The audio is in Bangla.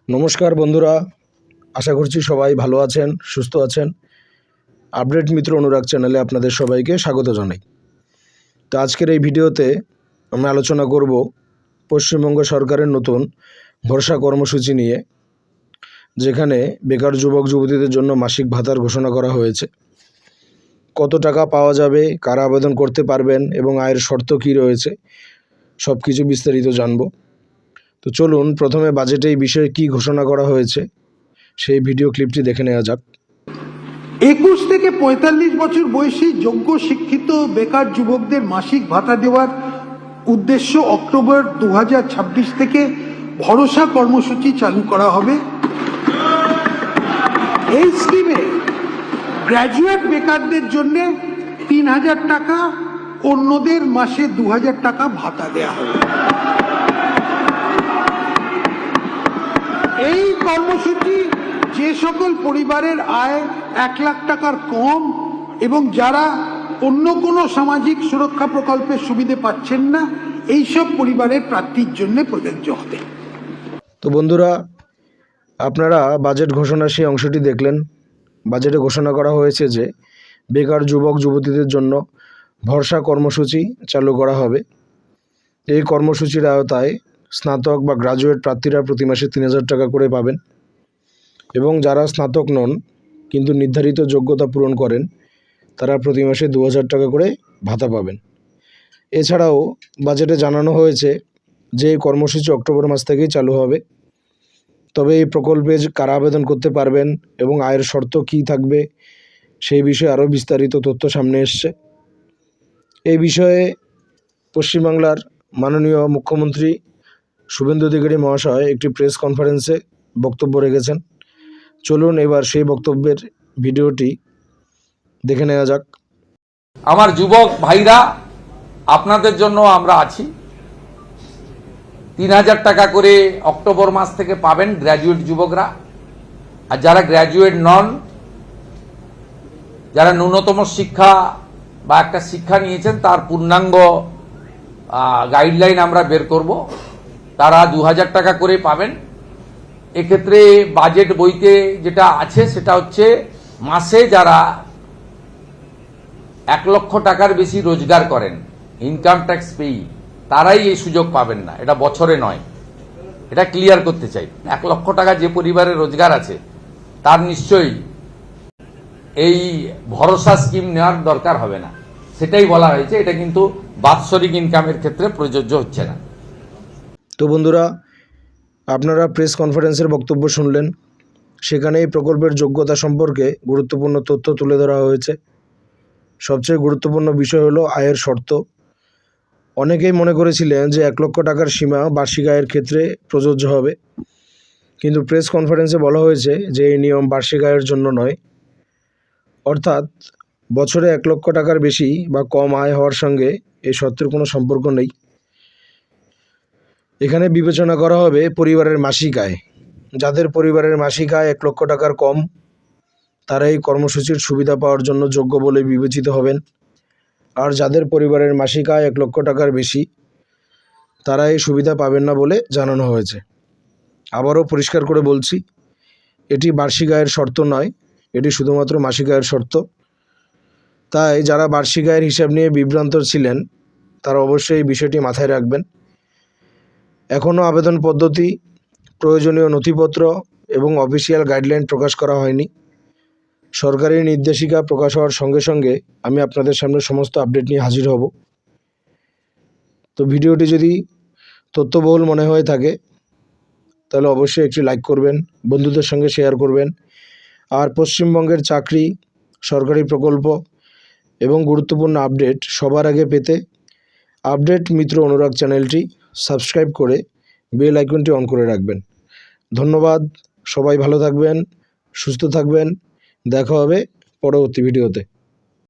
নমস্কার বন্ধুরা, আশা করছি সবাই ভালো আছেন, সুস্থ আছেন। আপডেট মিত্র অনুরাগ চ্যানেলে আপনাদের সবাইকে স্বাগত জানাই। তো আজকের এই ভিডিওতে আমরা আলোচনা করব পশ্চিমবঙ্গ সরকারের নতুন ভরসা কর্মসূচি নিয়ে, যেখানে বেকার যুবক যুবতীদের জন্য মাসিক ভাতার ঘোষণা করা হয়েছে। কত টাকা পাওয়া যাবে, কারা আবেদন করতে পারবেন এবং আয়ের শর্ত কী রয়েছে, সব কিছু বিস্তারিত জানব। তো চলুন প্রথমে বাজেটে এই বিষয়ে কী ঘোষণা করা হয়েছে সেই ভিডিও ক্লিপটি দেখে নেওয়া যাক। 21 থেকে 45 বছর বয়সী যোগ্য শিক্ষিত বেকার যুবকদের মাসিক ভাতা দেওয়ার উদ্দেশ্য অক্টোবর 2026 থেকে ভরসা কর্মসূচি চালু করা হবে। এই স্কিমে গ্র্যাজুয়েট বেকারদের জন্য 3000 টাকা, অন্যদের মাসে 2000 টাকা ভাতা দেওয়া হবে। এই কর্মসূচি যে সকল পরিবারের আয় 1 লাখ টাকার কম এবং যারা অন্য কোনো সামাজিক সুরক্ষা প্রকল্পের সুবিধে পাচ্ছেন না, এইসব পরিবারের প্রার্থীর জন্য প্রযোজ্য হবে। তো বন্ধুরা, আপনারা বাজেট ঘোষণার সেই অংশটি দেখলেন। বাজেটে ঘোষণা করা হয়েছে যে বেকার যুবক যুবতীদের জন্য ভরসা কর্মসূচি চালু করা হবে। এই কর্মসূচির আওতায় স্নাতক বা গ্রাজুয়েট প্রার্থীরা প্রতি মাসে 3000 টাকা করে পাবেন এবং যারা স্নাতক নন কিন্তু নির্ধারিত যোগ্যতা পূরণ করেন তারা প্রতি মাসে 2000 টাকা করে ভাতা পাবেন। এছাড়াও বাজেটে জানানো হয়েছে যে এই কর্মসূচি অক্টোবর মাস থেকেই চালু হবে। তবে এই প্রকল্পে কারা আবেদন করতে পারবেন এবং আয়ের শর্ত কী থাকবে সেই বিষয়ে আরও বিস্তারিত তথ্য সামনে এসছে। এই বিষয়ে পশ্চিমবাংলার মাননীয় মুখ্যমন্ত্রী শুভেন্দু অধিকারী মহাশয় একটি প্রেস কনফারেন্সে বক্তব্য রেখেছেন। চলুন এবার সেই বক্তব্যের ভিডিওটি দেখে নেওয়া যাক। আমার যুবক ভাইরা, আপনাদের জন্য আমরা আছি। 3000 টাকা করে অক্টোবর মাস থেকে পাবেন গ্র্যাজুয়েট যুবকরা। আর যারা গ্র্যাজুয়েট নন, যারা ন্যূনতম শিক্ষা বা একটা শিক্ষা নিয়েছেন তার পূর্ণাঙ্গ গাইডলাইন আমরা বের করব, তারা 2000 টাকা করে পাবেন। এক্ষেত্রে বাজেট বইতে যেটা আছে সেটা হচ্ছে মাসে যারা 1 লক্ষ টাকার বেশি রোজগার করেন, ইনকাম ট্যাক্স পেই, তারাই এই সুযোগ পাবেন না। এটা বছরে নয়, এটা ক্লিয়ার করতে চাই। 1 লক্ষ টাকা যে পরিবারের রোজগার আছে তার নিশ্চয়ই এই ভরসা স্কিম নেওয়ার দরকার হবে না, সেটাই বলা হয়েছে। এটা কিন্তু বাৎসরিক ইনকামের ক্ষেত্রে প্রযোজ্য হচ্ছে না। তো বন্ধুরা, আপনারা প্রেস কনফারেন্সের বক্তব্য শুনলেন। সেখানে এই প্রকল্পের যোগ্যতা সম্পর্কে গুরুত্বপূর্ণ তথ্য তুলে ধরা হয়েছে। সবচেয়ে গুরুত্বপূর্ণ বিষয় হলো আয়ের শর্ত। অনেকেই মনে করেছিলেন যে 1 লক্ষ টাকার সীমা বার্ষিক আয়ের ক্ষেত্রে প্রযোজ্য হবে, কিন্তু প্রেস কনফারেন্সে বলা হয়েছে যে এই নিয়ম বার্ষিক আয়ের জন্য নয়। অর্থাৎ বছরে 1 লক্ষ টাকার বেশি বা কম আয় হওয়ার সঙ্গে এই শর্তের কোনো সম্পর্ক নেই। এখানে বিবেচনা করা হবে পরিবারের মাসিক আয়। যাদের পরিবারের মাসিক আয় 1 লক্ষ টাকার কম, তারা এই কর্মসূচির সুবিধা পাওয়ার জন্য যোগ্য বলে বিবেচিত হবেন। আর যাদের পরিবারের মাসিক আয় 1 লক্ষ টাকার বেশি, তারা এই সুবিধা পাবেন না বলে জানানো হয়েছে। আবারও পরিষ্কার করে বলছি, এটি বার্ষিক আয়ের শর্ত নয়, এটি শুধুমাত্র মাসিক আয়ের শর্ত। তাই যারা বার্ষিক আয়ের হিসাব নিয়ে বিভ্রান্ত ছিলেন তারা অবশ্যই এই বিষয়টি মাথায় রাখবেন। এখনও আবেদন পদ্ধতি, প্রয়োজনীয় নথিপত্র এবং অফিসিয়াল গাইডলাইন প্রকাশ করা হয়নি। সরকারি নির্দেশিকা প্রকাশ হওয়ার সঙ্গে সঙ্গে আমি আপনাদের সামনে সমস্ত আপডেট নিয়ে হাজির হব। তো ভিডিওটি যদি তথ্যবহুল মনে হয়ে থাকে তাহলে অবশ্যই একটি লাইক করবেন, বন্ধুদের সঙ্গে শেয়ার করবেন। আর পশ্চিমবঙ্গের চাকরি, সরকারি প্রকল্প এবং গুরুত্বপূর্ণ আপডেট সবার আগে পেতে আপডেট মিত্র অনুরাগ চ্যানেলটি সাবস্ক্রাইব করে বেল আইকনটি অন করে রাখবেন। ধন্যবাদ। সবাই ভালো থাকবেন, সুস্থ থাকবেন। দেখা হবে পরবর্তী ভিডিওতে।